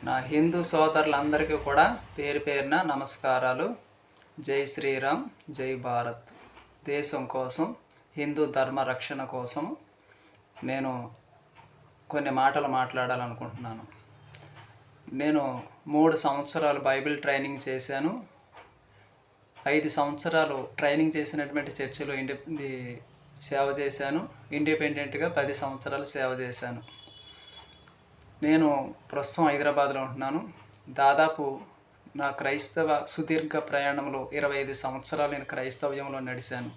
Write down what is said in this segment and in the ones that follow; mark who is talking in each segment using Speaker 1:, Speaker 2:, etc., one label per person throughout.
Speaker 1: నా హిందూ సోదరులందరికీ కూడా పేరు పేరున నమస్కారాలు. జై శ్రీరామ్, జై భారత్. దేశం కోసం, హిందూ ధర్మ రక్షణ కోసం నేను కొన్ని మాటలు మాట్లాడాలనుకుంటున్నాను. నేను 3 సంవత్సరాలు బైబిల్ ట్రైనింగ్ చేశాను. 5 సంవత్సరాలు ట్రైనింగ్ చేసినటువంటి చర్చిలో సేవ చేశాను. ఇండిపెండెంట్గా 10 సంవత్సరాలు సేవ చేశాను. నేను ప్రస్తుతం హైదరాబాద్లో ఉంటున్నాను. దాదాపు నా క్రైస్తవ సుదీర్ఘ ప్రయాణంలో 25 సంవత్సరాలు నేను క్రైస్తవ్యంలో నడిచాను.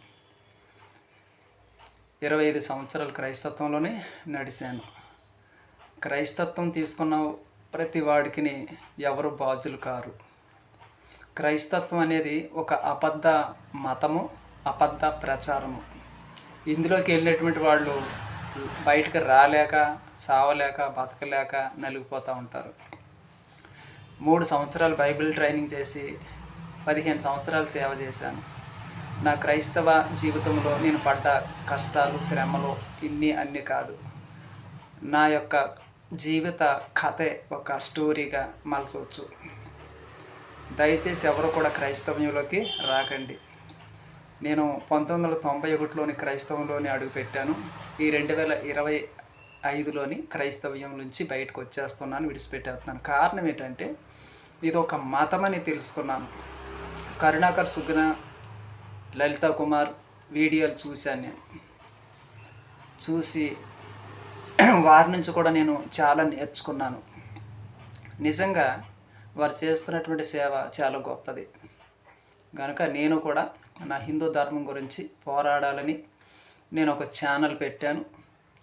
Speaker 1: 25 సంవత్సరాలు క్రైస్తత్వంలోనే నడిచాను. క్రైస్తత్వం తీసుకున్న ప్రతి వాడికి ఎవరు బాధ్యులు కారు. క్రైస్తత్వం అనేది ఒక అబద్ధ మతము, అబద్ధ ప్రచారము. ఇందులోకి వెళ్ళినటువంటి వాళ్ళు బయటకు రాలేక, సావలేక, బతకలేక నలిగిపోతూ ఉంటారు. 3 సంవత్సరాలు బైబిల్ ట్రైనింగ్ చేసి 15 సంవత్సరాలు సేవ చేశాను. నా క్రైస్తవ జీవితంలో నేను పడ్డ కష్టాలు, శ్రమలు అన్నీ కాదు. నా యొక్క జీవిత కథే ఒక స్టోరీగా మలసవచ్చు. దయచేసి ఎవరు కూడా క్రైస్తవ్యంలోకి రాకండి. నేను 1991లోని క్రైస్తవంలోని అడుగుపెట్టాను. ఈ 2025లోని క్రైస్తవ్యం నుంచి బయటకు వచ్చేస్తున్నాను, విడిచిపెట్టేస్తున్నాను. కారణం ఏంటంటే ఇది ఒక మతమని తెలుసుకున్నాను. కరుణాకర్ సుగ్న, లలితా కుమార్ వీడియోలు చూశాను. నేను చూసి వారి నుంచి కూడా నేను చాలా నేర్చుకున్నాను. నిజంగా వారు చేస్తున్నటువంటి సేవ చాలా గొప్పది. కనుక నేను కూడా నా హిందూ ధర్మం గురించి పోరాడాలని నేను ఒక ఛానల్ పెట్టాను.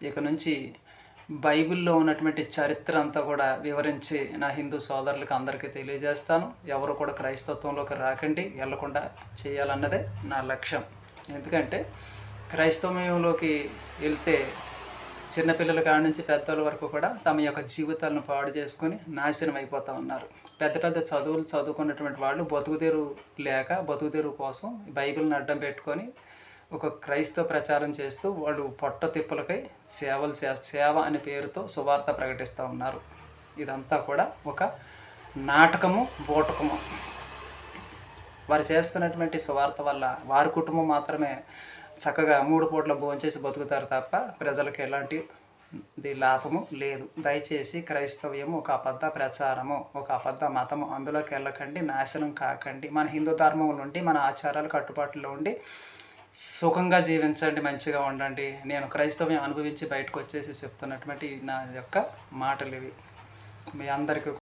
Speaker 1: ఇక నుంచి బైబిల్లో ఉన్నటువంటి చరిత్ర అంతా కూడా వివరించి నా హిందూ సోదరులకు అందరికీ తెలియజేస్తాను. ఎవరు కూడా క్రైస్తత్వంలోకి రాకండి, వెళ్లకుండా చేయాలన్నదే నా లక్ష్యం. ఎందుకంటే క్రైస్తవంలోకి వెళ్తే చిన్నపిల్లల కాడి నుంచి పెద్దల వరకు కూడా తమ యొక్క జీవితాలను పాడు చేసుకొని నాశనం అయిపోతూ ఉన్నారు. పెద్ద పెద్ద చదువులు చదువుకున్నటువంటి వాళ్ళు బతుకుదెరువు కోసం బైబిల్ని అడ్డం పెట్టుకొని ఒక క్రైస్తవ ప్రచారం చేస్తూ వాళ్ళు పొట్ట తిప్పలకై సేవ అనే పేరుతో సువార్త ప్రకటిస్తూ ఉన్నారు. ఇదంతా కూడా ఒక నాటకము, బూటకము. వారు చేస్తున్నటువంటి సువార్త వల్ల వారి కుటుంబం మాత్రమే చక్కగా 3 పూట్ల భోంచేసి బతుకుతారు తప్ప ప్రజలకు ఎలాంటి లాభము లేదు. దయచేసి క్రైస్తవ్యము ఒక అబద్ధ ప్రచారము, ఒక అబద్ధ మతము. అందులోకి వెళ్ళకండి, నాశనం కాకండి. మన హిందూ ధర్మం నుండి, మన ఆచారాలు కట్టుబాటులో ఉండి సుఖంగా జీవించండి, మంచిగా ఉండండి. నేను క్రైస్తవ్యం అనుభవించి బయటకు వచ్చేసి చెప్తున్నటువంటి నా యొక్క మాటలు ఇవి. మీ అందరికీ